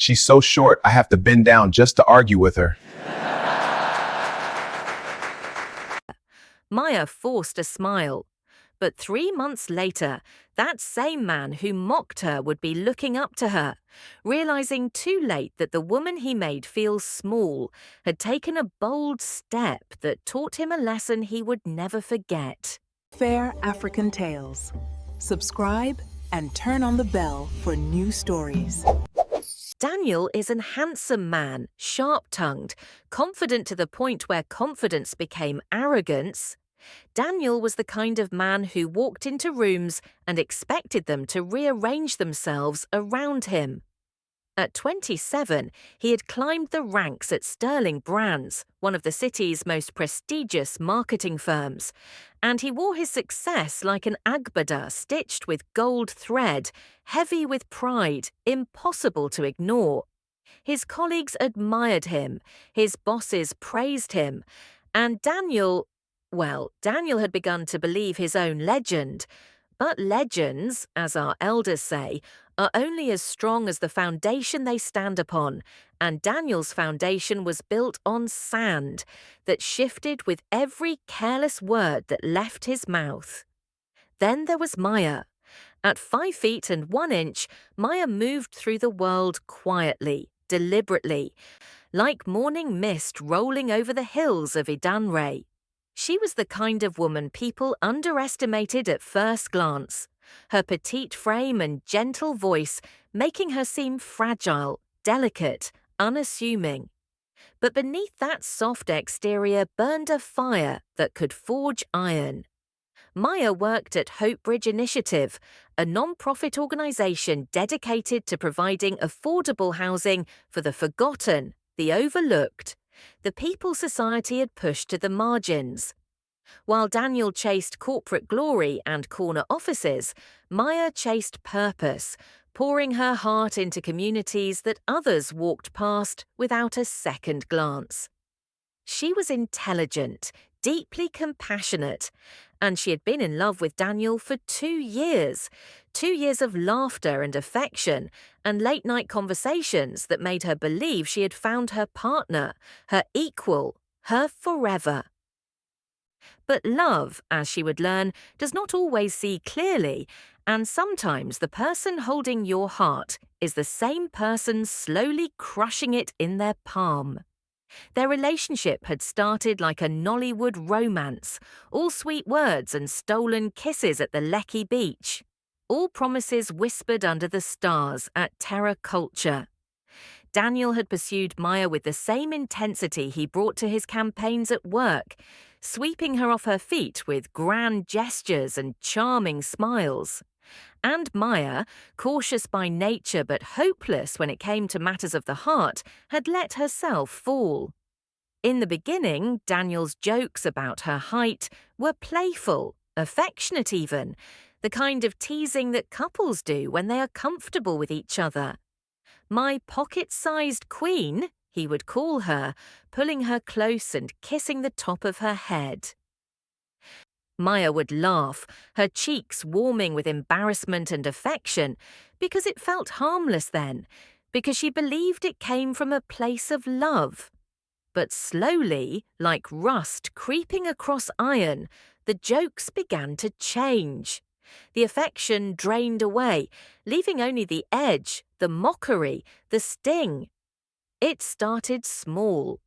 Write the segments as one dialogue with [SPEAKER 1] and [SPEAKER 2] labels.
[SPEAKER 1] She's so short, I have to bend down just to argue with her.
[SPEAKER 2] Maya forced a smile. But 3 months later, that same man who mocked her would be looking up to her, realizing too late that the woman he made feel small had taken a bold step that taught him a lesson he would never forget.
[SPEAKER 3] Fair African Tales. Subscribe and turn on the bell for new stories.
[SPEAKER 2] Daniel is a handsome man, sharp-tongued, confident to the point where confidence became arrogance. Daniel was the kind of man who walked into rooms and expected them to rearrange themselves around him. At 27, he had climbed the ranks at Sterling Brands, one of the city's most prestigious marketing firms, and he wore his success like an agbada stitched with gold thread, heavy with pride, impossible to ignore. His colleagues admired him, his bosses praised him, and Daniel had begun to believe his own legend. But legends, as our elders say, are only as strong as the foundation they stand upon, and Daniel's foundation was built on sand that shifted with every careless word that left his mouth. Then there was Maya. At 5 feet and 1 inch, Maya moved through the world quietly, deliberately, like morning mist rolling over the hills of Idanre. She was the kind of woman people underestimated at first glance, her petite frame and gentle voice making her seem fragile, delicate, unassuming. But beneath that soft exterior burned a fire that could forge iron. Maya worked at Hope Bridge Initiative, a non-profit organization dedicated to providing affordable housing for the forgotten, the overlooked, the people society had pushed to the margins. While Daniel chased corporate glory and corner offices, Maya chased purpose, pouring her heart into communities that others walked past without a second glance. She was intelligent, deeply compassionate, and she had been in love with Daniel for 2 years. 2 years of laughter and affection, and late-night conversations that made her believe she had found her partner, her equal, her forever. But love, as she would learn, does not always see clearly, and sometimes the person holding your heart is the same person slowly crushing it in their palm. Their relationship had started like a Nollywood romance, all sweet words and stolen kisses at the Lekki beach, all promises whispered under the stars at Terra Culture. Daniel had pursued Maya with the same intensity he brought to his campaigns at work, sweeping her off her feet with grand gestures and charming smiles. And Maya, cautious by nature but hopeless when it came to matters of the heart, had let herself fall. In the beginning, Daniel's jokes about her height were playful, affectionate even, the kind of teasing that couples do when they are comfortable with each other. "My pocket-sized queen," he would call her, pulling her close and kissing the top of her head. Maya would laugh, her cheeks warming with embarrassment and affection, because it felt harmless then, because she believed it came from a place of love. But slowly, like rust creeping across iron, the jokes began to change. The affection drained away, leaving only the edge, the mockery, the sting. It started small.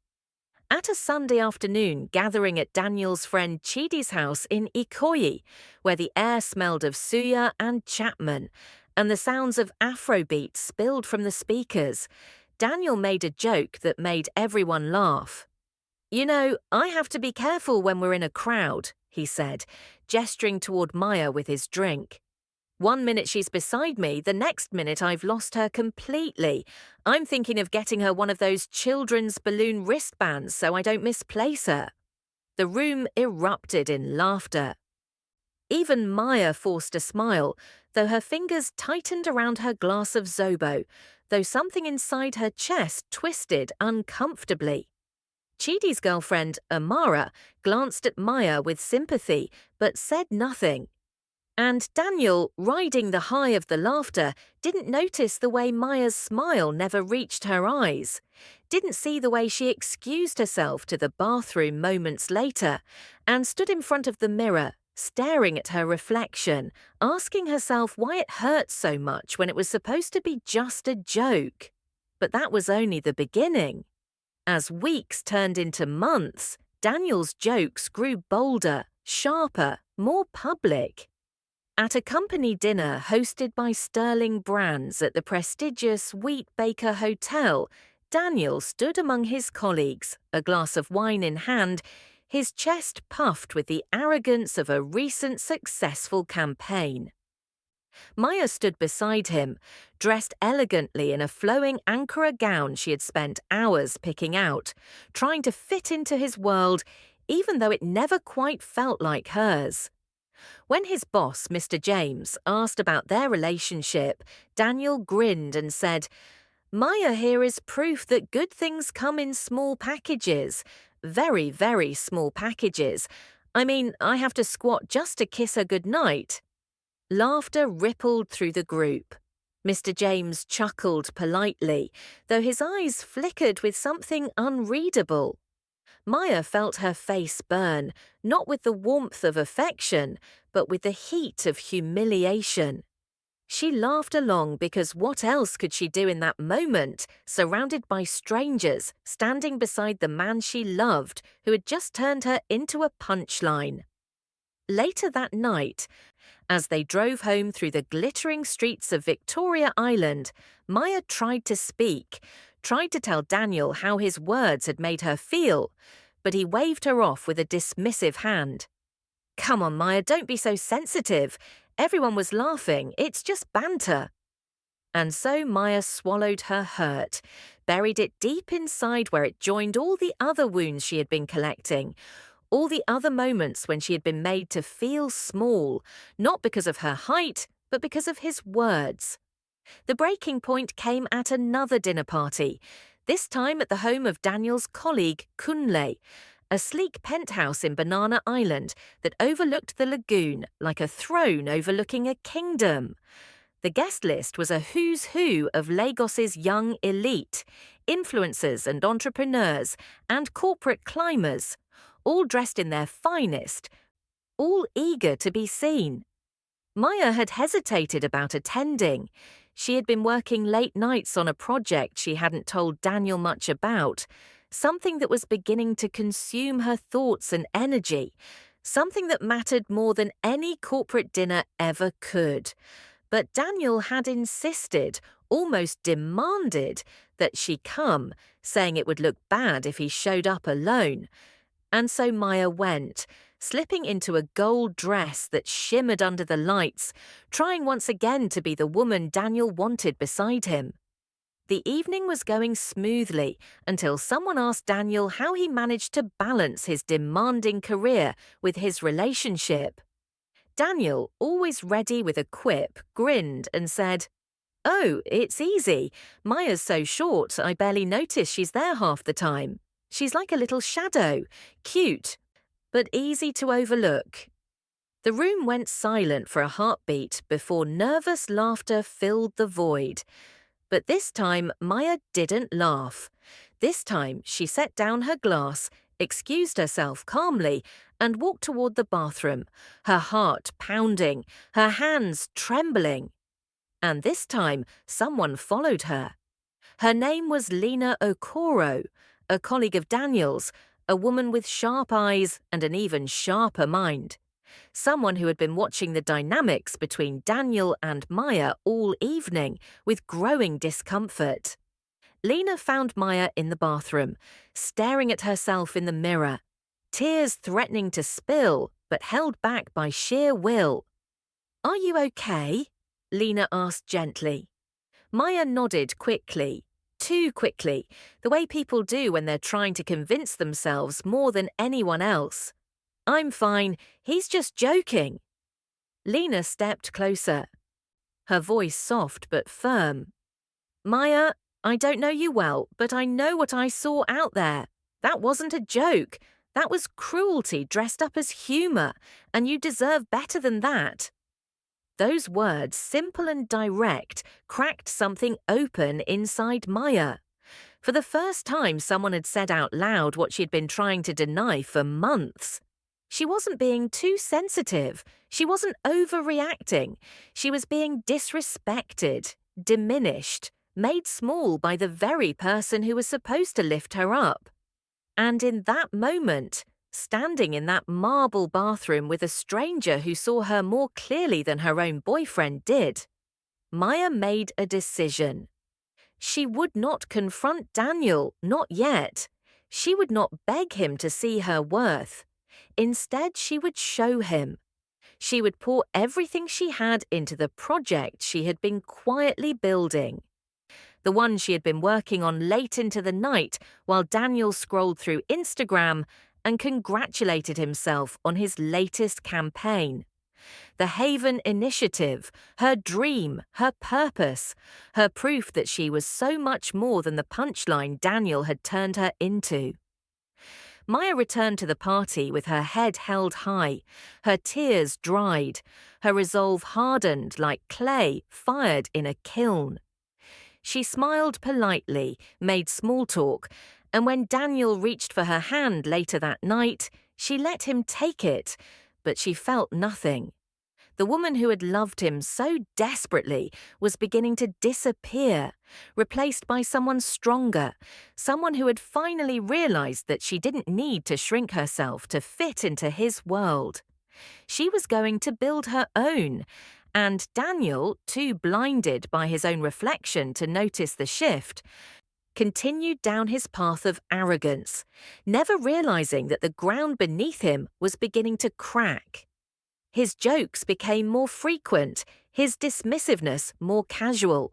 [SPEAKER 2] At a Sunday afternoon gathering at Daniel's friend Chidi's house in Ikoyi, where the air smelled of suya and Chapman, and the sounds of Afrobeat spilled from the speakers, Daniel made a joke that made everyone laugh. "You know, I have to be careful when we're in a crowd," he said, gesturing toward Maya with his drink. "1 minute she's beside me, the next minute I've lost her completely. I'm thinking of getting her one of those children's balloon wristbands so I don't misplace her." The room erupted in laughter. Even Maya forced a smile, though her fingers tightened around her glass of Zobo, though something inside her chest twisted uncomfortably. Chidi's girlfriend, Amara, glanced at Maya with sympathy, but said nothing. And Daniel, riding the high of the laughter, didn't notice the way Maya's smile never reached her eyes, didn't see the way she excused herself to the bathroom moments later, and stood in front of the mirror, staring at her reflection, asking herself why it hurt so much when it was supposed to be just a joke. But that was only the beginning. As weeks turned into months, Daniel's jokes grew bolder, sharper, more public. At a company dinner hosted by Sterling Brands at the prestigious Wheat Baker Hotel, Daniel stood among his colleagues, a glass of wine in hand, his chest puffed with the arrogance of a recent successful campaign. Maya stood beside him, dressed elegantly in a flowing Ankara gown she had spent hours picking out, trying to fit into his world, even though it never quite felt like hers. When his boss, Mr. James, asked about their relationship, Daniel grinned and said, "Maya here is proof that good things come in small packages. Very, very small packages. I mean, I have to squat just to kiss her goodnight." Laughter rippled through the group. Mr. James chuckled politely, though his eyes flickered with something unreadable. Maya felt her face burn, not with the warmth of affection, but with the heat of humiliation. She laughed along because what else could she do in that moment, surrounded by strangers, standing beside the man she loved, who had just turned her into a punchline? Later that night, as they drove home through the glittering streets of Victoria Island, Maya tried to speak, tried to tell Daniel how his words had made her feel, but he waved her off with a dismissive hand. "Come on, Maya, don't be so sensitive. Everyone was laughing. It's just banter." And so Maya swallowed her hurt, buried it deep inside where it joined all the other wounds she had been collecting, all the other moments when she had been made to feel small, not because of her height, but because of his words. The breaking point came at another dinner party, this time at the home of Daniel's colleague, Kunle, a sleek penthouse in Banana Island that overlooked the lagoon like a throne overlooking a kingdom. The guest list was a who's who of Lagos's young elite, influencers and entrepreneurs, and corporate climbers, all dressed in their finest, all eager to be seen. Maya had hesitated about attending. She had been working late nights on a project she hadn't told Daniel much about, something that was beginning to consume her thoughts and energy, something that mattered more than any corporate dinner ever could. But Daniel had insisted, almost demanded, that she come, saying it would look bad if he showed up alone. And so Maya went, slipping into a gold dress that shimmered under the lights, trying once again to be the woman Daniel wanted beside him. The evening was going smoothly until someone asked Daniel how he managed to balance his demanding career with his relationship. Daniel, always ready with a quip, grinned and said, "Oh, it's easy. Maya's so short I barely notice she's there half the time. She's like a little shadow, cute, but easy to overlook." The room went silent for a heartbeat before nervous laughter filled the void. But this time, Maya didn't laugh. This time, she set down her glass, excused herself calmly, and walked toward the bathroom, her heart pounding, her hands trembling. And this time, someone followed her. Her name was Lena Okoro, a colleague of Daniel's, a woman with sharp eyes and an even sharper mind. Someone who had been watching the dynamics between Daniel and Maya all evening with growing discomfort. Lena found Maya in the bathroom, staring at herself in the mirror, tears threatening to spill, but held back by sheer will. "Are you okay?" Lena asked gently. Maya nodded quickly. Too quickly, the way people do when they're trying to convince themselves more than anyone else. "I'm fine, he's just joking." Lena stepped closer, her voice soft but firm. "Maya, I don't know you well, but I know what I saw out there. That wasn't a joke. That was cruelty dressed up as humor, and you deserve better than that." Those words, simple and direct, cracked something open inside Maya. For the first time, someone had said out loud what she'd been trying to deny for months. She wasn't being too sensitive. She wasn't overreacting. She was being disrespected, diminished, made small by the very person who was supposed to lift her up. And in that moment, standing in that marble bathroom with a stranger who saw her more clearly than her own boyfriend did, Maya made a decision. She would not confront Daniel, not yet. She would not beg him to see her worth. Instead, she would show him. She would pour everything she had into the project she had been quietly building. The one she had been working on late into the night while Daniel scrolled through Instagram and congratulated himself on his latest campaign. The Haven Initiative, her dream, her purpose, her proof that she was so much more than the punchline Daniel had turned her into. Maya returned to the party with her head held high, her tears dried, her resolve hardened like clay fired in a kiln. She smiled politely, made small talk, and when Daniel reached for her hand later that night, she let him take it, but she felt nothing. The woman who had loved him so desperately was beginning to disappear, replaced by someone stronger, someone who had finally realized that she didn't need to shrink herself to fit into his world. She was going to build her own, and Daniel, too blinded by his own reflection to notice the shift, continued down his path of arrogance, never realizing that the ground beneath him was beginning to crack. His jokes became more frequent, his dismissiveness more casual.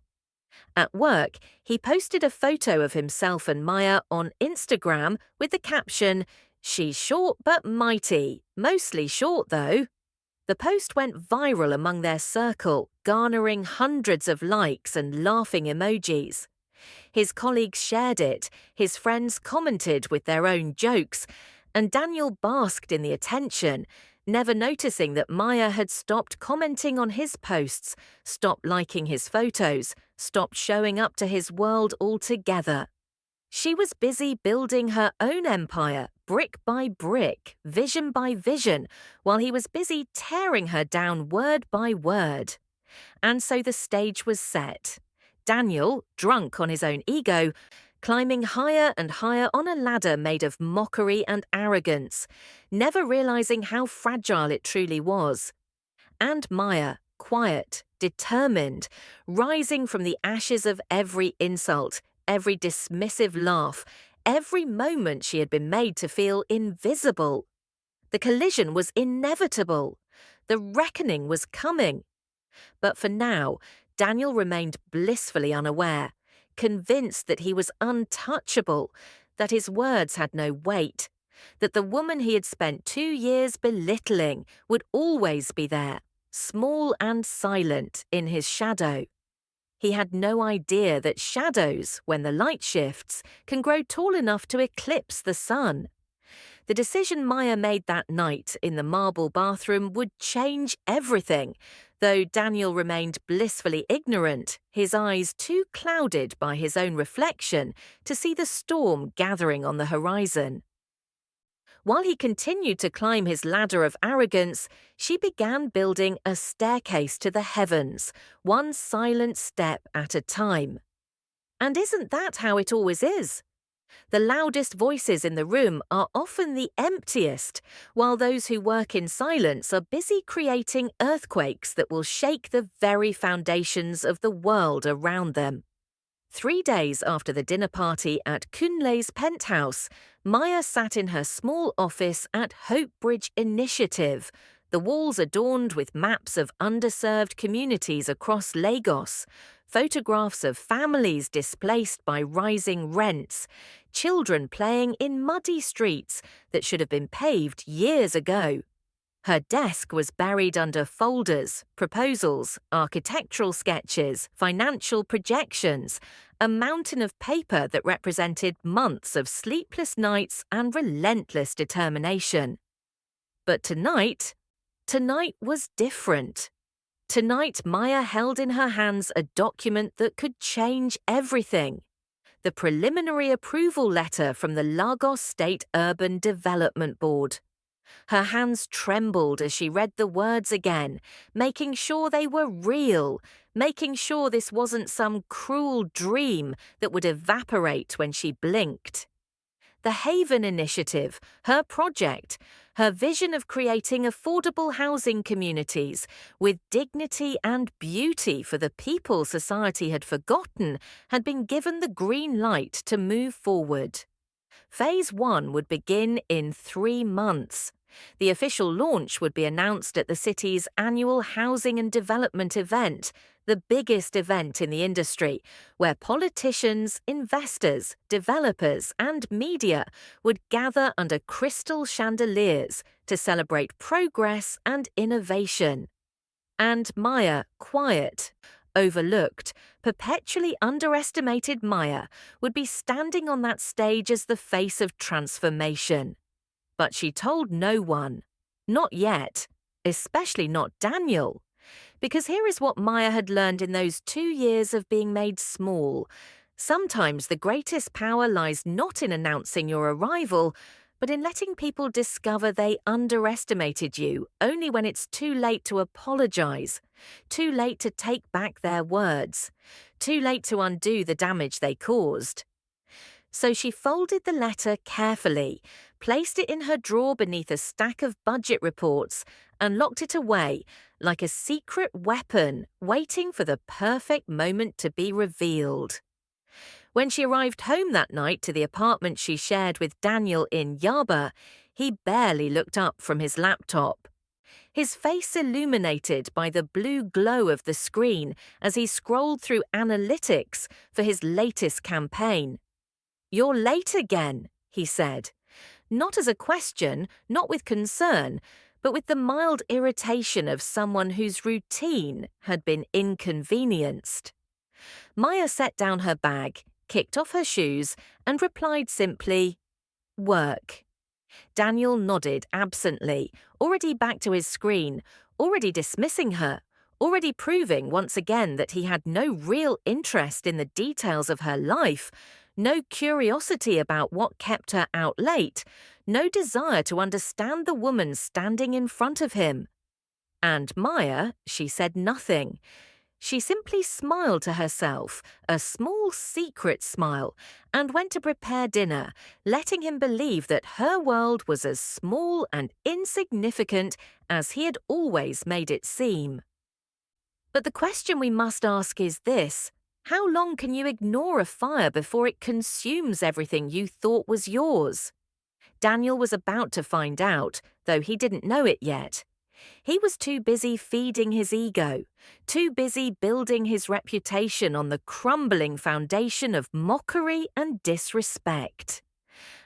[SPEAKER 2] At work, he posted a photo of himself and Maya on Instagram with the caption, "She's short but mighty, mostly short though." The post went viral among their circle, garnering hundreds of likes and laughing emojis. His colleagues shared it, his friends commented with their own jokes, and Daniel basked in the attention, never noticing that Maya had stopped commenting on his posts, stopped liking his photos, stopped showing up to his world altogether. She was busy building her own empire, brick by brick, vision by vision, while he was busy tearing her down word by word. And so the stage was set. Daniel, drunk on his own ego, climbing higher and higher on a ladder made of mockery and arrogance, never realizing how fragile it truly was. And Maya, quiet, determined, rising from the ashes of every insult, every dismissive laugh, every moment she had been made to feel invisible. The collision was inevitable. The reckoning was coming. But for now, Daniel remained blissfully unaware, convinced that he was untouchable, that his words had no weight, that the woman he had spent 2 years belittling would always be there, small and silent, in his shadow. He had no idea that shadows, when the light shifts, can grow tall enough to eclipse the sun. The decision Maya made that night in the marble bathroom would change everything, though Daniel remained blissfully ignorant, his eyes too clouded by his own reflection to see the storm gathering on the horizon. While he continued to climb his ladder of arrogance, she began building a staircase to the heavens, one silent step at a time. And isn't that how it always is? The loudest voices in the room are often the emptiest, while those who work in silence are busy creating earthquakes that will shake the very foundations of the world around them. 3 days after the dinner party at Kunle's penthouse, Maya sat in her small office at Hope Bridge Initiative, the walls adorned with maps of underserved communities across Lagos, photographs of families displaced by rising rents, children playing in muddy streets that should have been paved years ago. Her desk was buried under folders, proposals, architectural sketches, financial projections, a mountain of paper that represented months of sleepless nights and relentless determination. But tonight was different. Tonight, Maya held in her hands a document that could change everything. The preliminary approval letter from the Lagos State Urban Development Board. Her hands trembled as she read the words again, making sure they were real, making sure this wasn't some cruel dream that would evaporate when she blinked. The Haven Initiative, her project, her vision of creating affordable housing communities with dignity and beauty for the people society had forgotten, had been given the green light to move forward. Phase 1 would begin in 3 months. The official launch would be announced at the city's annual Housing and Development event, the biggest event in the industry, where politicians, investors, developers, and media would gather under crystal chandeliers to celebrate progress and innovation. And Maya, quiet, overlooked, perpetually underestimated Maya, would be standing on that stage as the face of transformation. But she told no one. Not yet. Especially not Daniel. Because here is what Maya had learned in those 2 years of being made small. Sometimes the greatest power lies not in announcing your arrival, but in letting people discover they underestimated you only when it's too late to apologize, too late to take back their words, too late to undo the damage they caused. So she folded the letter carefully, placed it in her drawer beneath a stack of budget reports, and locked it away like a secret weapon waiting for the perfect moment to be revealed. When she arrived home that night to the apartment she shared with Daniel in Yaba, he barely looked up from his laptop. His face illuminated by the blue glow of the screen as he scrolled through analytics for his latest campaign. "You're late again," he said. Not as a question, not with concern, but with the mild irritation of someone whose routine had been inconvenienced. Maya set down her bag, kicked off her shoes, and replied simply, "Work." Daniel nodded absently, already back to his screen, already dismissing her, already proving once again that he had no real interest in the details of her life, no curiosity about what kept her out late, no desire to understand the woman standing in front of him. And Maya, she said nothing. She simply smiled to herself, a small secret smile, and went to prepare dinner, letting him believe that her world was as small and insignificant as he had always made it seem. But the question we must ask is this: how long can you ignore a fire before it consumes everything you thought was yours? Daniel was about to find out, though he didn't know it yet. He was too busy feeding his ego, too busy building his reputation on the crumbling foundation of mockery and disrespect.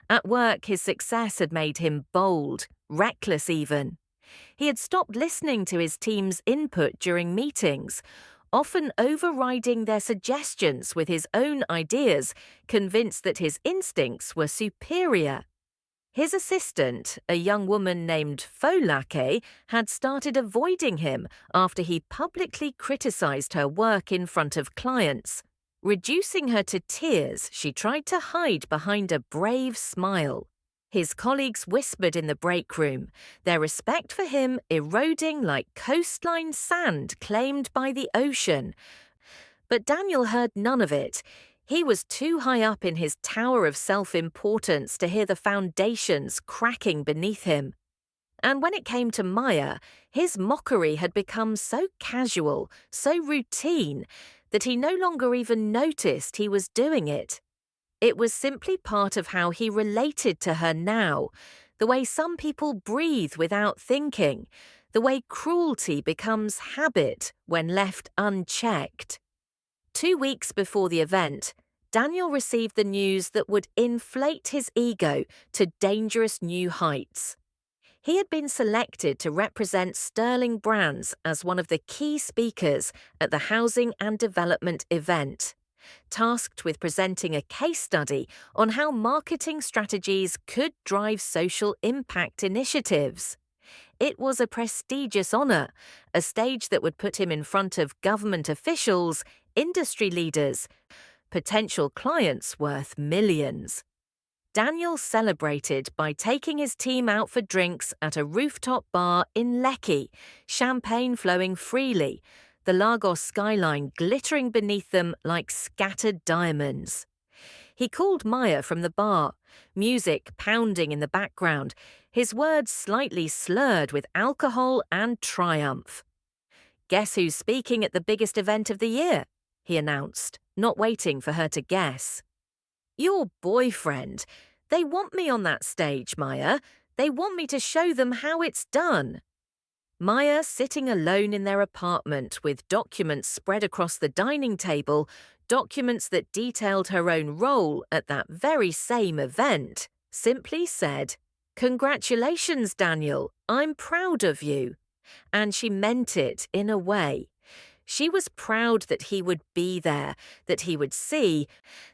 [SPEAKER 2] At work, his success had made him bold, reckless even. He had stopped listening to his team's input during meetings, often overriding their suggestions with his own ideas, convinced that his instincts were superior. His assistant, a young woman named Folake, had started avoiding him after he publicly criticized her work in front of clients. Reducing her to tears, she tried to hide behind a brave smile. His colleagues whispered in the break room, their respect for him eroding like coastline sand claimed by the ocean. But Daniel heard none of it. He was too high up in his tower of self-importance to hear the foundations cracking beneath him. And when it came to Maya, his mockery had become so casual, so routine, that he no longer even noticed he was doing it. It was simply part of how he related to her now, the way some people breathe without thinking, the way cruelty becomes habit when left unchecked. 2 weeks before the event, Daniel received the news that would inflate his ego to dangerous new heights. He had been selected to represent Sterling Brands as one of the key speakers at the Housing and Development event, tasked with presenting a case study on how marketing strategies could drive social impact initiatives. It was a prestigious honor, a stage that would put him in front of government officials, industry leaders, potential clients worth millions. Daniel celebrated by taking his team out for drinks at a rooftop bar in Lekki, champagne flowing freely, the Lagos skyline glittering beneath them like scattered diamonds. He called Maya from the bar, music pounding in the background, his words slightly slurred with alcohol and triumph. "Guess who's speaking at the biggest event of the year?" he announced, not waiting for her to guess. "Your boyfriend. They want me on that stage, Maya. They want me to show them how it's done." Maya, sitting alone in their apartment with documents spread across the dining table, documents that detailed her own role at that very same event, simply said, "Congratulations, Daniel. I'm proud of you." And she meant it in a way. She was proud that he would be there, that he would see,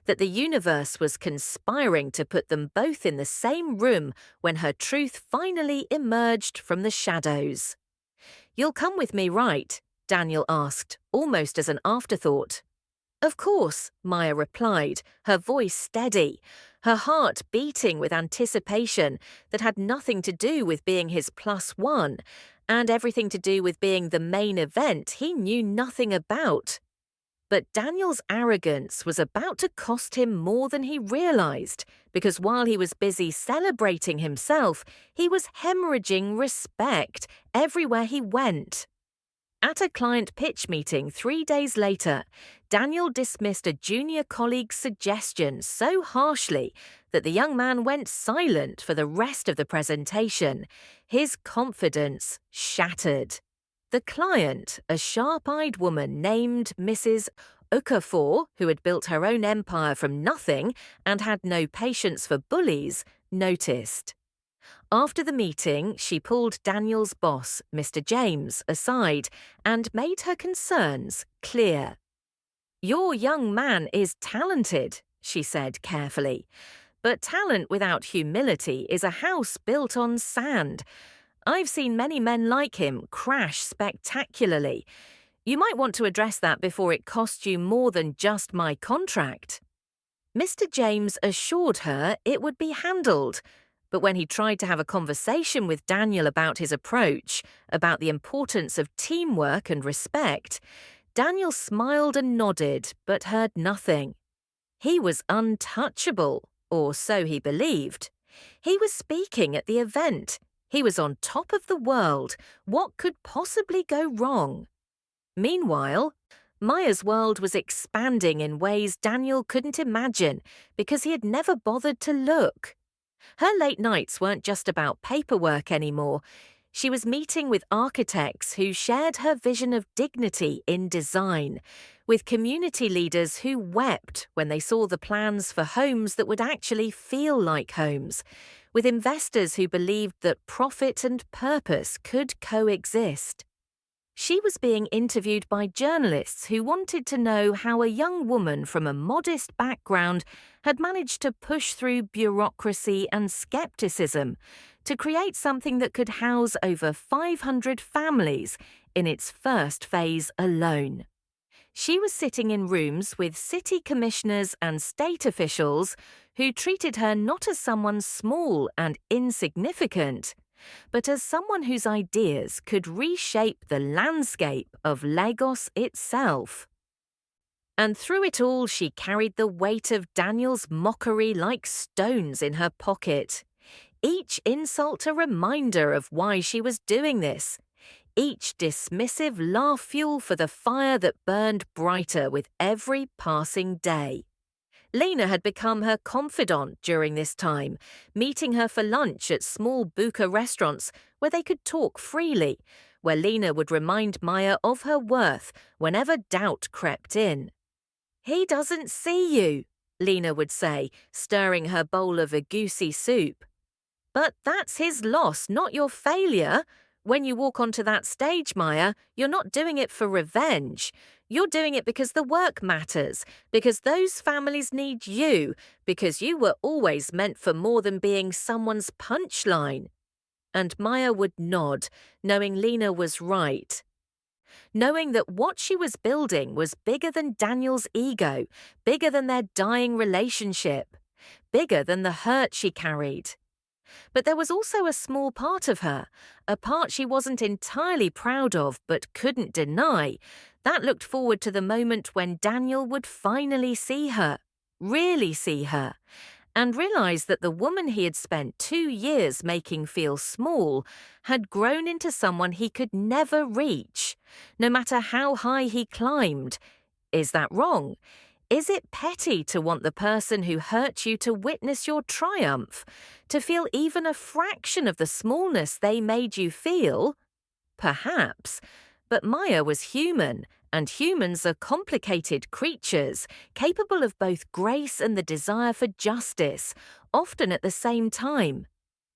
[SPEAKER 2] that the universe was conspiring to put them both in the same room when her truth finally emerged from the shadows. "You'll come with me, right?" Daniel asked, almost as an afterthought. "Of course," Maya replied, her voice steady, her heart beating with anticipation that had nothing to do with being his +1, and everything to do with being the main event he knew nothing about. But Daniel's arrogance was about to cost him more than he realized, because while he was busy celebrating himself, he was hemorrhaging respect everywhere he went. At a client pitch meeting 3 days later, Daniel dismissed a junior colleague's suggestion so harshly that the young man went silent for the rest of the presentation, his confidence shattered. The client, a sharp-eyed woman named Mrs. Okafor, who had built her own empire from nothing and had no patience for bullies, noticed. After the meeting, she pulled Daniel's boss, Mr. James, aside and made her concerns clear. "Your young man is talented," she said carefully, "but talent without humility is a house built on sand. I've seen many men like him crash spectacularly. You might want to address that before it costs you more than just my contract." Mr. James assured her it would be handled, but when he tried to have a conversation with Daniel about his approach, about the importance of teamwork and respect, Daniel smiled and nodded but heard nothing. He was untouchable, or so he believed. He was speaking at the event. He was on top of the world. What could possibly go wrong? Meanwhile, Maya's world was expanding in ways Daniel couldn't imagine because he had never bothered to look. Her late nights weren't just about paperwork anymore. She was meeting with architects who shared her vision of dignity in design, with community leaders who wept when they saw the plans for homes that would actually feel like homes, with investors who believed that profit and purpose could coexist. She was being interviewed by journalists who wanted to know how a young woman from a modest background had managed to push through bureaucracy and skepticism to create something that could house over 500 families in its first phase alone. She was sitting in rooms with city commissioners and state officials who treated her not as someone small and insignificant, but as someone whose ideas could reshape the landscape of Lagos itself. And through it all, she carried the weight of Daniel's mockery like stones in her pocket. Each insult a reminder of why she was doing this. Each dismissive laugh fuel for the fire that burned brighter with every passing day. Lena had become her confidant during this time, meeting her for lunch at small buka restaurants where they could talk freely, where Lena would remind Maya of her worth whenever doubt crept in. "He doesn't see you," Lena would say, stirring her bowl of egusi soup. "But that's his loss, not your failure. When you walk onto that stage, Maya, you're not doing it for revenge. You're doing it because the work matters, because those families need you, because you were always meant for more than being someone's punchline." and Maya would nod, knowing Lena was right. Knowing that what she was building was bigger than Daniel's ego, bigger than their dying relationship, bigger than the hurt she carried. But there was also a small part of her, a part she wasn't entirely proud of but couldn't deny, that looked forward to the moment when Daniel would finally see her, really see her, and realize that the woman he had spent 2 years making feel small had grown into someone he could never reach, no matter how high he climbed. Is that wrong? Is it petty to want the person who hurt you to witness your triumph, to feel even a fraction of the smallness they made you feel? Perhaps, but Maya was human, and humans are complicated creatures, capable of both grace and the desire for justice, often at the same time.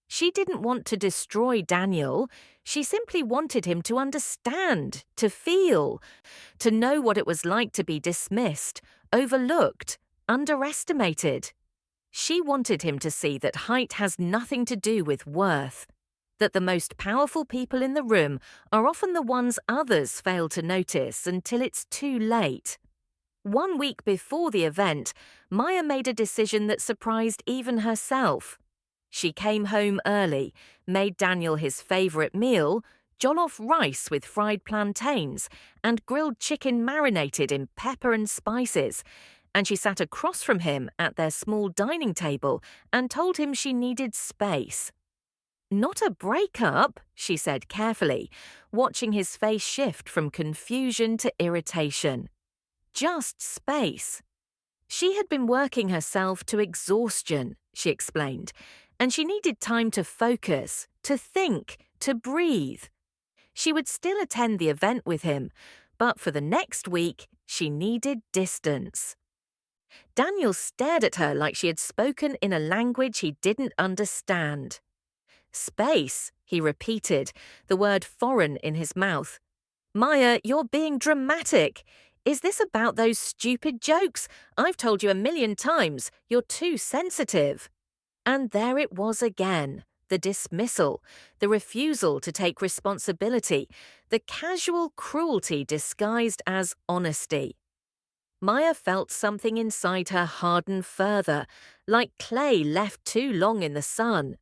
[SPEAKER 2] She didn't want to destroy Daniel. She simply wanted him to understand, to feel, to know what it was like to be dismissed, overlooked, underestimated. She wanted him to see that height has nothing to do with worth, that the most powerful people in the room are often the ones others fail to notice until it's too late. 1 week before the event, Maya made a decision that surprised even herself. She came home early, made Daniel his favorite meal, jollof rice with fried plantains and grilled chicken marinated in pepper and spices, and she sat across from him at their small dining table and told him she needed space. "Not a breakup," she said carefully, watching his face shift from confusion to irritation. Just space. She had been working herself to exhaustion, she explained, and she needed time to focus, to think, to breathe. She would still attend the event with him, but for the next week, she needed distance. Daniel stared at her like she had spoken in a language he didn't understand. "Space," he repeated, the word foreign in his mouth. "Maya, you're being dramatic. Is this about those stupid jokes? I've told you 1,000,000 times, you're too sensitive." And there it was again, the dismissal, the refusal to take responsibility, the casual cruelty disguised as honesty. Maya felt something inside her harden further, like clay left too long in the sun.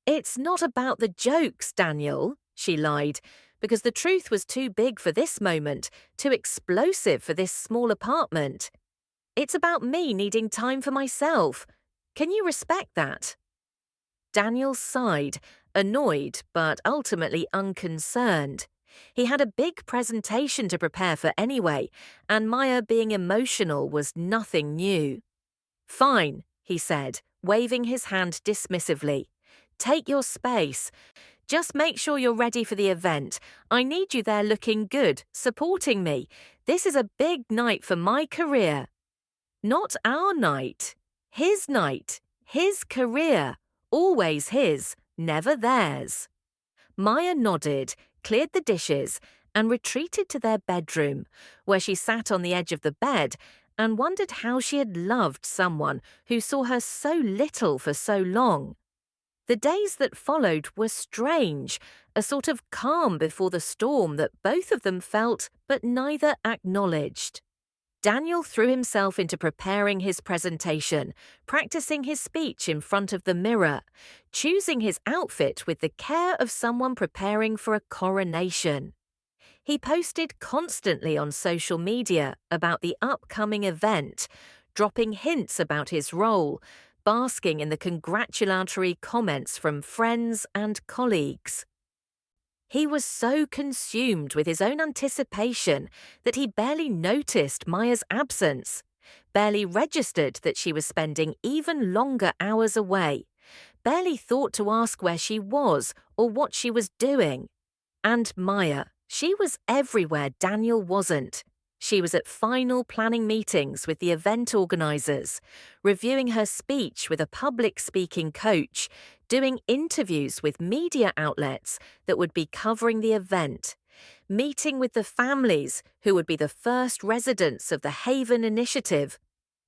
[SPEAKER 2] "It's not about the jokes, Daniel," she lied, because the truth was too big for this moment, too explosive for this small apartment. "It's about me needing time for myself. Can you respect that?" Daniel sighed, annoyed but ultimately unconcerned. He had a big presentation to prepare for anyway, and Maya being emotional was nothing new. "Fine," he said, waving his hand dismissively. "Take your space. Just make sure you're ready for the event. I need you there looking good, supporting me. This is a big night for my career." Not our night. His night. His career. Always his, never theirs. Maya nodded, cleared the dishes, and retreated to their bedroom, where she sat on the edge of the bed and wondered how she had loved someone who saw her so little for so long. The days that followed were strange, a sort of calm before the storm that both of them felt but neither acknowledged. Daniel threw himself into preparing his presentation, practicing his speech in front of the mirror, choosing his outfit with the care of someone preparing for a coronation. He posted constantly on social media about the upcoming event, dropping hints about his role, basking in the congratulatory comments from friends and colleagues. He was so consumed with his own anticipation that he barely noticed Maya's absence, barely registered that she was spending even longer hours away, barely thought to ask where she was or what she was doing. And Maya, she was everywhere Daniel wasn't. She was at final planning meetings with the event organizers, reviewing her speech with a public speaking coach, doing interviews with media outlets that would be covering the event, meeting with the families who would be the first residents of the Haven Initiative,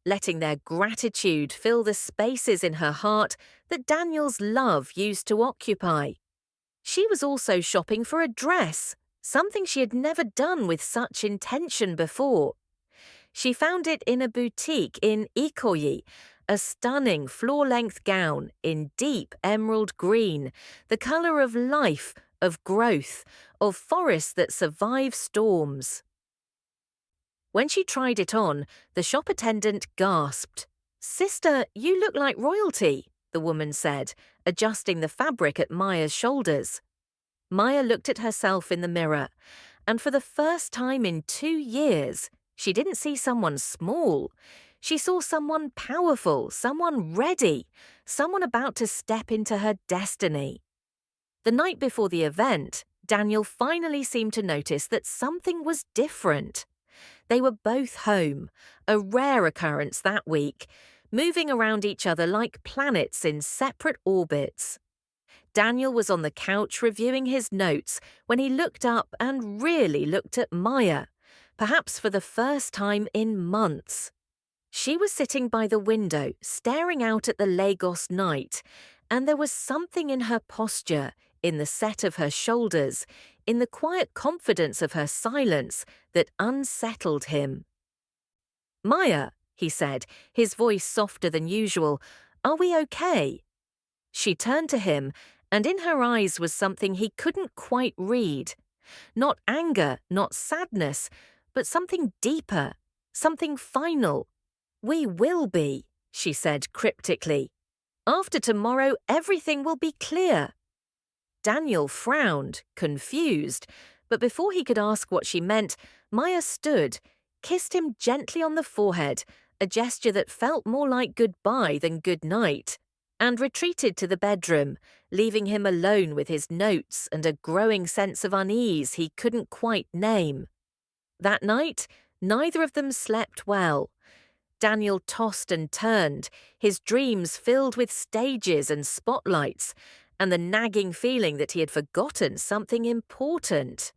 [SPEAKER 2] letting their gratitude fill the spaces in her heart that Daniel's love used to occupy. She was also shopping for a dress, something she had never done with such intention before. She found it in a boutique in Ikoyi, a stunning floor-length gown in deep emerald green, the colour of life, of growth, of forests that survive storms. When she tried it on, the shop attendant gasped. "Sister, you look like royalty," the woman said, adjusting the fabric at Maya's shoulders. Maya looked at herself in the mirror, and for the first time in 2 years, she didn't see someone small. She saw someone powerful, someone ready, someone about to step into her destiny. The night before the event, Daniel finally seemed to notice that something was different. They were both home, a rare occurrence that week, moving around each other like planets in separate orbits. Daniel was on the couch reviewing his notes when he looked up and really looked at Maya, perhaps for the first time in months. She was sitting by the window, staring out at the Lagos night, and there was something in her posture, in the set of her shoulders, in the quiet confidence of her silence that unsettled him. "Maya," he said, his voice softer than usual, "are we okay?" She turned to him, and in her eyes was something he couldn't quite read. Not anger, not sadness, but something deeper, something final. "We will be," she said cryptically. "After tomorrow, everything will be clear." Daniel frowned, confused, but before he could ask what she meant, Maya stood, kissed him gently on the forehead, a gesture that felt more like goodbye than good night, and retreated to the bedroom, leaving him alone with his notes and a growing sense of unease he couldn't quite name. That night, neither of them slept well. Daniel tossed and turned, his dreams filled with stages and spotlights, and the nagging feeling that he had forgotten something important.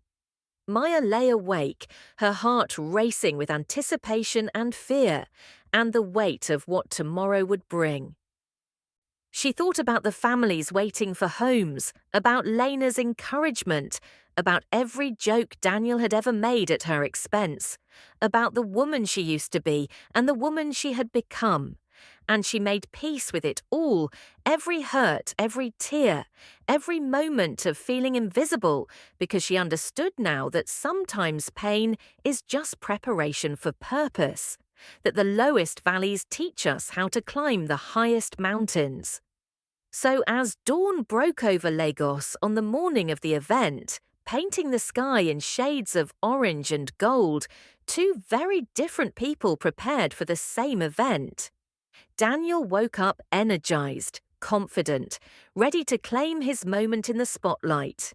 [SPEAKER 2] Maya lay awake, her heart racing with anticipation and fear, and the weight of what tomorrow would bring. She thought about the families waiting for homes, about Lena's encouragement, about every joke Daniel had ever made at her expense, about the woman she used to be and the woman she had become. And she made peace with it all, every hurt, every tear, every moment of feeling invisible, because she understood now that sometimes pain is just preparation for purpose, that the lowest valleys teach us how to climb the highest mountains. So as dawn broke over Lagos on the morning of the event, painting the sky in shades of orange and gold, two very different people prepared for the same event. Daniel woke up energized, confident, ready to claim his moment in the spotlight.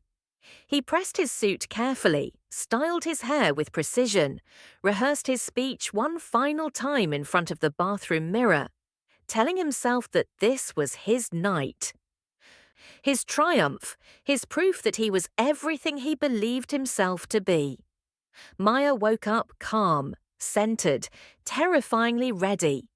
[SPEAKER 2] He pressed his suit carefully, styled his hair with precision, rehearsed his speech one final time in front of the bathroom mirror, telling himself that this was his night. His triumph, his proof that he was everything he believed himself to be. Maya woke up calm, centered, terrifyingly ready.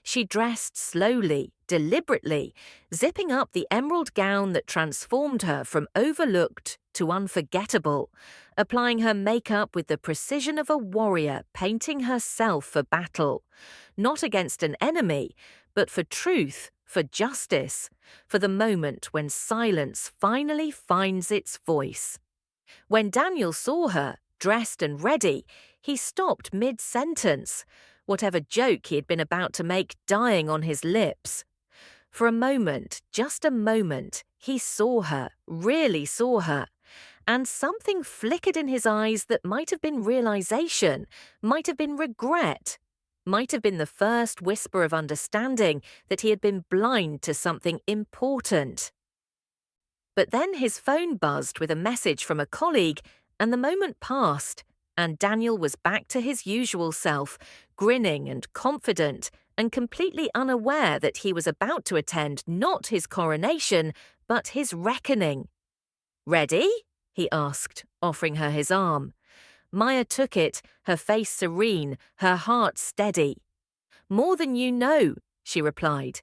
[SPEAKER 2] She dressed slowly, deliberately, zipping up the emerald gown that transformed her from overlooked to unforgettable, applying her makeup with the precision of a warrior painting herself for battle, not against an enemy, but for truth, for justice, for the moment when silence finally finds its voice. When Daniel saw her, dressed and ready, he stopped mid-sentence, whatever joke he had been about to make dying on his lips. For a moment, just a moment, he saw her, really saw her, and something flickered in his eyes that might have been realization, might have been regret, might have been the first whisper of understanding that he had been blind to something important. But then his phone buzzed with a message from a colleague, and the moment passed, and Daniel was back to his usual self, grinning and confident, and completely unaware that he was about to attend not his coronation, but his reckoning. "Ready?" he asked, offering her his arm. Maya took it, her face serene, her heart steady. "More than you know," she replied,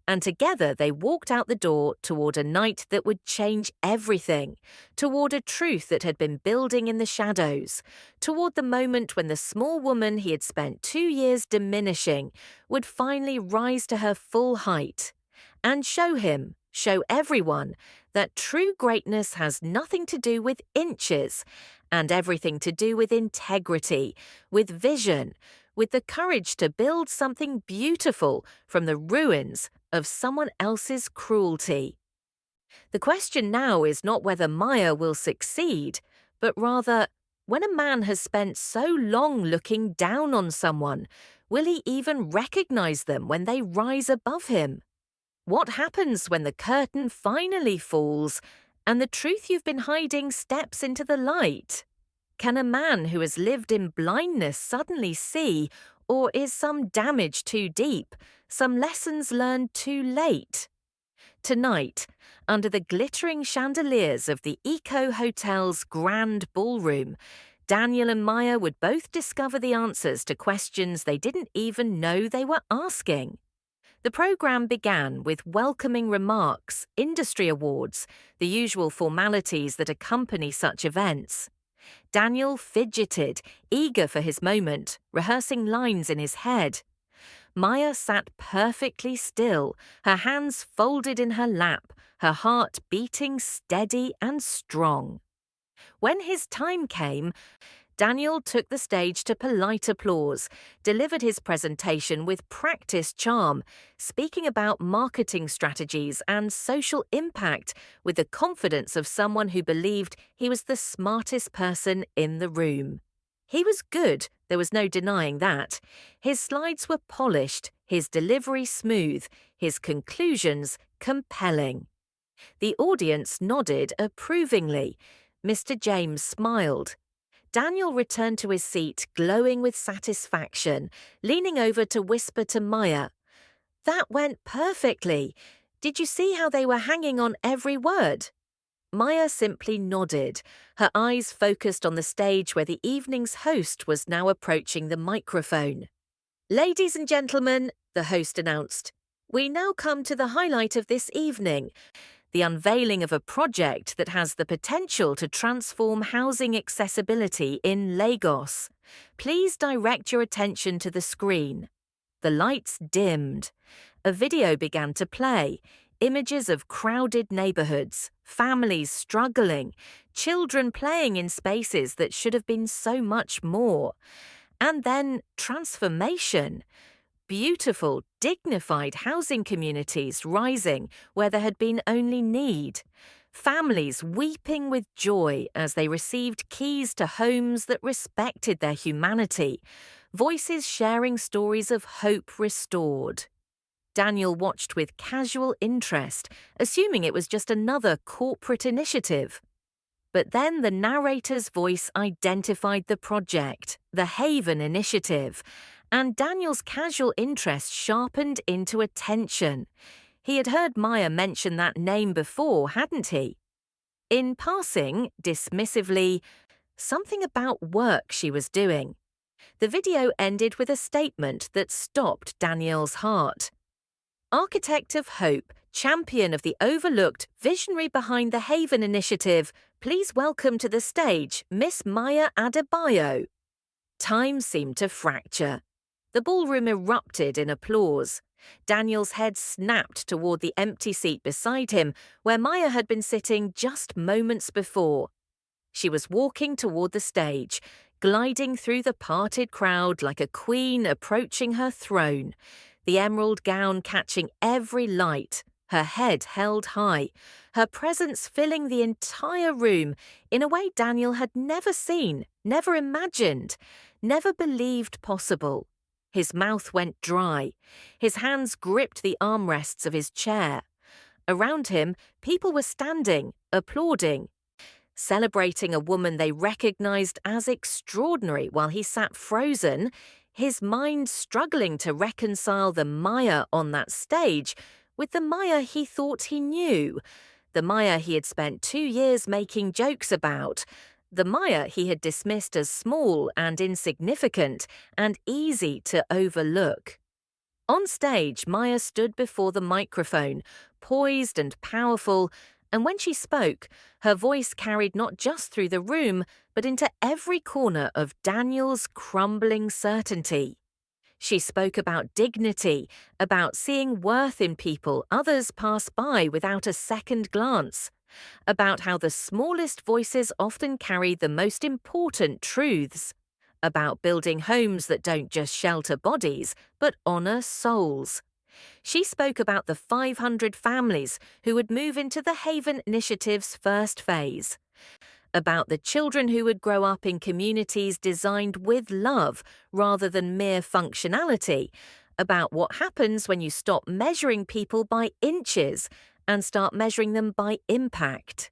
[SPEAKER 2] And together they walked out the door toward a night that would change everything, toward a truth that had been building in the shadows, toward the moment when the small woman he had spent 2 years diminishing would finally rise to her full height and show everyone, that true greatness has nothing to do with inches and everything to do with integrity, with vision, with the courage to build something beautiful from the ruins of someone else's cruelty. The question now is not whether Maya will succeed, but rather, when a man has spent so long looking down on someone, will he even recognize them when they rise above him? What happens when the curtain finally falls and the truth you've been hiding steps into the light? Can a man who has lived in blindness suddenly see, or is some damage too deep, some lessons learned too late? Tonight, under the glittering chandeliers of the Eco Hotel's grand ballroom, Daniel and Maya would both discover the answers to questions they didn't even know they were asking. The program began with welcoming remarks, industry awards, the usual formalities that accompany such events. Daniel fidgeted, eager for his moment, rehearsing lines in his head. Maya sat perfectly still, her hands folded in her lap, her heart beating steady and strong. When his time came, Daniel took the stage to polite applause, delivered his presentation with practiced charm, speaking about marketing strategies and social impact with the confidence of someone who believed he was the smartest person in the room. He was good, there was no denying that. His slides were polished, his delivery smooth, his conclusions compelling. The audience nodded approvingly. Mr. James smiled. Daniel returned to his seat, glowing with satisfaction, leaning over to whisper to Maya, "That went perfectly. Did you see how they were hanging on every word?" Maya simply nodded, her eyes focused on the stage where the evening's host was now approaching the microphone. "Ladies and gentlemen," the host announced, "we now come to the highlight of this evening, the unveiling of a project that has the potential to transform housing accessibility in Lagos. Please direct your attention to the screen." The lights dimmed. A video began to play. Images of crowded neighborhoods, families struggling, children playing in spaces that should have been so much more. And then transformation. Beautiful, dignified housing communities rising where there had been only need. Families weeping with joy as they received keys to homes that respected their humanity. Voices sharing stories of hope restored. Daniel watched with casual interest, assuming it was just another corporate initiative. But then the narrator's voice identified the project, the Haven Initiative, and Daniel's casual interest sharpened into attention. He had heard Maya mention that name before, hadn't he? In passing, dismissively, something about work she was doing. The video ended with a statement that stopped Daniel's heart. "Architect of hope, champion of the overlooked, visionary behind the Haven Initiative, please welcome to the stage Miss Maya Adebayo." Time seemed to fracture. The ballroom erupted in applause. Daniel's head snapped toward the empty seat beside him, where Maya had been sitting just moments before. She was walking toward the stage, gliding through the parted crowd like a queen approaching her throne, the emerald gown catching every light, her head held high, her presence filling the entire room in a way Daniel had never seen, never imagined, never believed possible. His mouth went dry. His hands gripped the armrests of his chair. Around him, people were standing, applauding, celebrating a woman they recognized as extraordinary while he sat frozen, his mind struggling to reconcile the Maya on that stage with the Maya he thought he knew, the Maya he had spent 2 years making jokes about, the Maya he had dismissed as small and insignificant and easy to overlook. On stage, Maya stood before the microphone, poised and powerful, and when she spoke, her voice carried not just through the room, but into every corner of Daniel's crumbling certainty. She spoke about dignity, about seeing worth in people others pass by without a second glance, about how the smallest voices often carry the most important truths, about building homes that don't just shelter bodies, but honor souls. She spoke about the 500 families who would move into the Haven Initiative's first phase, about the children who would grow up in communities designed with love rather than mere functionality, about what happens when you stop measuring people by inches and start measuring them by impact.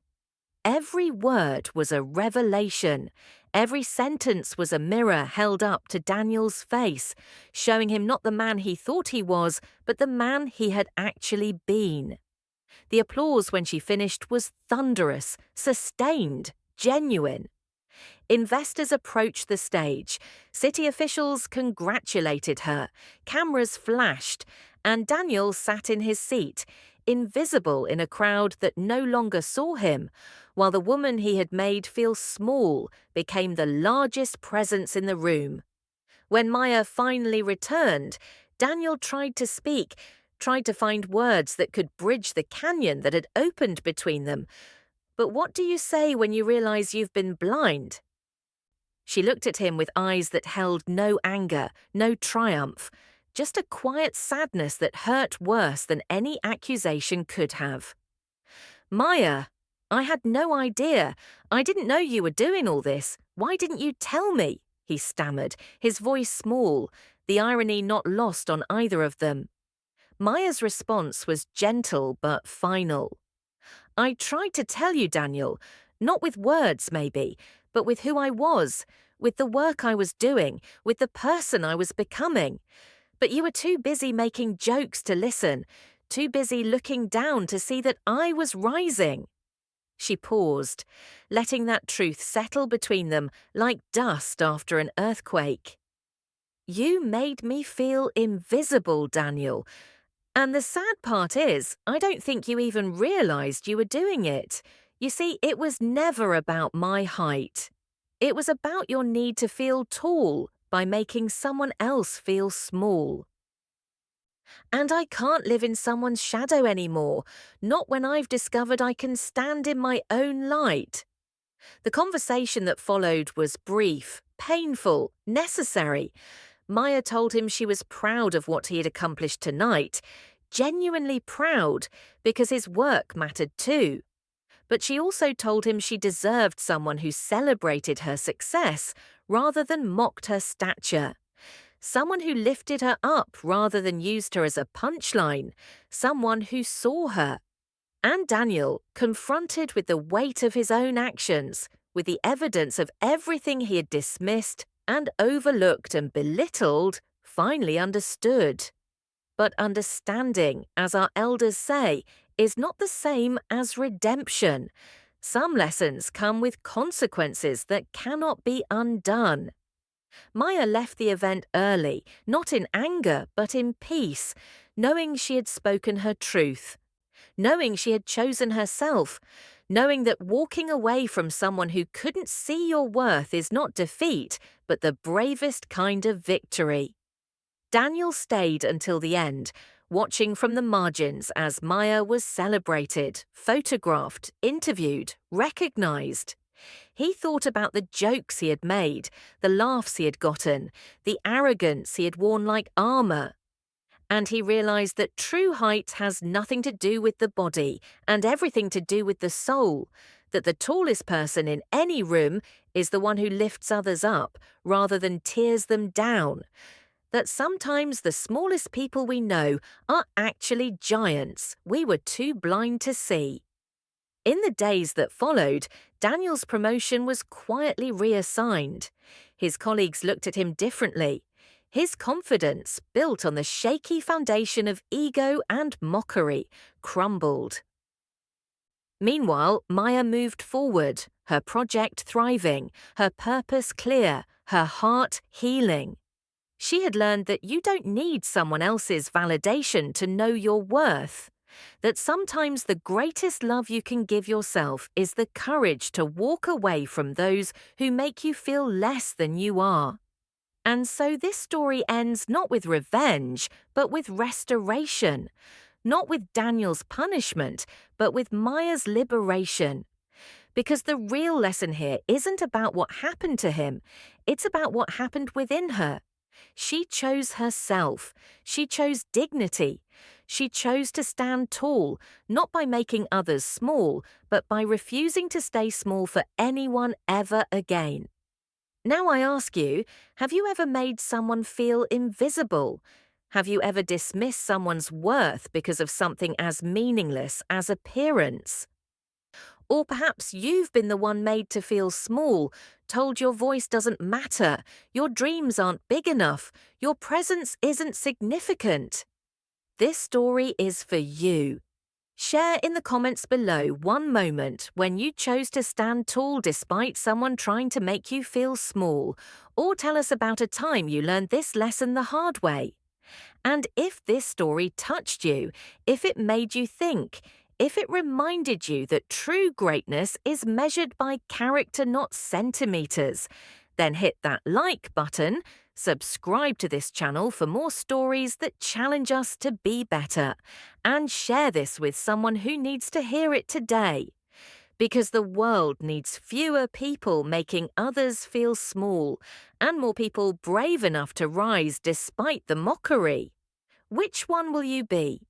[SPEAKER 2] Every word was a revelation. Every sentence was a mirror held up to Daniel's face, showing him not the man he thought he was, but the man he had actually been. The applause when she finished was thunderous, sustained, genuine. Investors approached the stage. City officials congratulated her. Cameras flashed, and Daniel sat in his seat, invisible in a crowd that no longer saw him, while the woman he had made feel small became the largest presence in the room. When Maya finally returned, Daniel tried to speak, tried to find words that could bridge the canyon that had opened between them. But what do you say when you realize you've been blind? She looked at him with eyes that held no anger, no triumph, just a quiet sadness that hurt worse than any accusation could have. Maya, I had no idea. I didn't know you were doing all this. Why didn't you tell me? He stammered, his voice small, the irony not lost on either of them. Maya's response was gentle but final. I tried to tell you, Daniel, not with words maybe, but with who I was, with the work I was doing, with the person I was becoming. But you were too busy making jokes to listen, too busy looking down to see that I was rising. She paused, letting that truth settle between them like dust after an earthquake. You made me feel invisible, Daniel. And the sad part is, I don't think you even realized you were doing it. You see, it was never about my height. It was about your need to feel tall by making someone else feel small. And I can't live in someone's shadow anymore, not when I've discovered I can stand in my own light. The conversation that followed was brief, painful, necessary. Maya told him she was proud of what he had accomplished tonight, genuinely proud because his work mattered too. But she also told him she deserved someone who celebrated her success rather than mocked her stature. Someone who lifted her up rather than used her as a punchline. Someone who saw her. And Daniel, confronted with the weight of his own actions, with the evidence of everything he had dismissed and overlooked and belittled, finally understood. But understanding, as our elders say, is not the same as redemption. Some lessons come with consequences that cannot be undone. Maya left the event early, not in anger, but in peace, knowing she had spoken her truth, knowing she had chosen herself, knowing that walking away from someone who couldn't see your worth is not defeat, but the bravest kind of victory. Daniel stayed until the end, watching from the margins as Maya was celebrated, photographed, interviewed, recognized. He thought about the jokes he had made, the laughs he had gotten, the arrogance he had worn like armor. And he realized that true height has nothing to do with the body and everything to do with the soul, that the tallest person in any room is the one who lifts others up rather than tears them down, that sometimes the smallest people we know are actually giants we were too blind to see. In the days that followed, Daniel's promotion was quietly reassigned. His colleagues looked at him differently. His confidence, built on the shaky foundation of ego and mockery, crumbled. Meanwhile, Maya moved forward, her project thriving, her purpose clear, her heart healing. She had learned that you don't need someone else's validation to know your worth. That sometimes the greatest love you can give yourself is the courage to walk away from those who make you feel less than you are. And so this story ends not with revenge, but with restoration. Not with Daniel's punishment, but with Maya's liberation. Because the real lesson here isn't about what happened to him, it's about what happened within her. She chose herself. She chose dignity. She chose to stand tall, not by making others small, but by refusing to stay small for anyone ever again. Now I ask you, have you ever made someone feel invisible? Have you ever dismissed someone's worth because of something as meaningless as appearance? Or perhaps you've been the one made to feel small, told your voice doesn't matter, your dreams aren't big enough, your presence isn't significant. This story is for you. Share in the comments below one moment when you chose to stand tall despite someone trying to make you feel small, or tell us about a time you learned this lesson the hard way. And if this story touched you, if it made you think, if it reminded you that true greatness is measured by character, not centimeters, then hit that like button, subscribe to this channel for more stories that challenge us to be better, and share this with someone who needs to hear it today. Because the world needs fewer people making others feel small, and more people brave enough to rise despite the mockery. Which one will you be?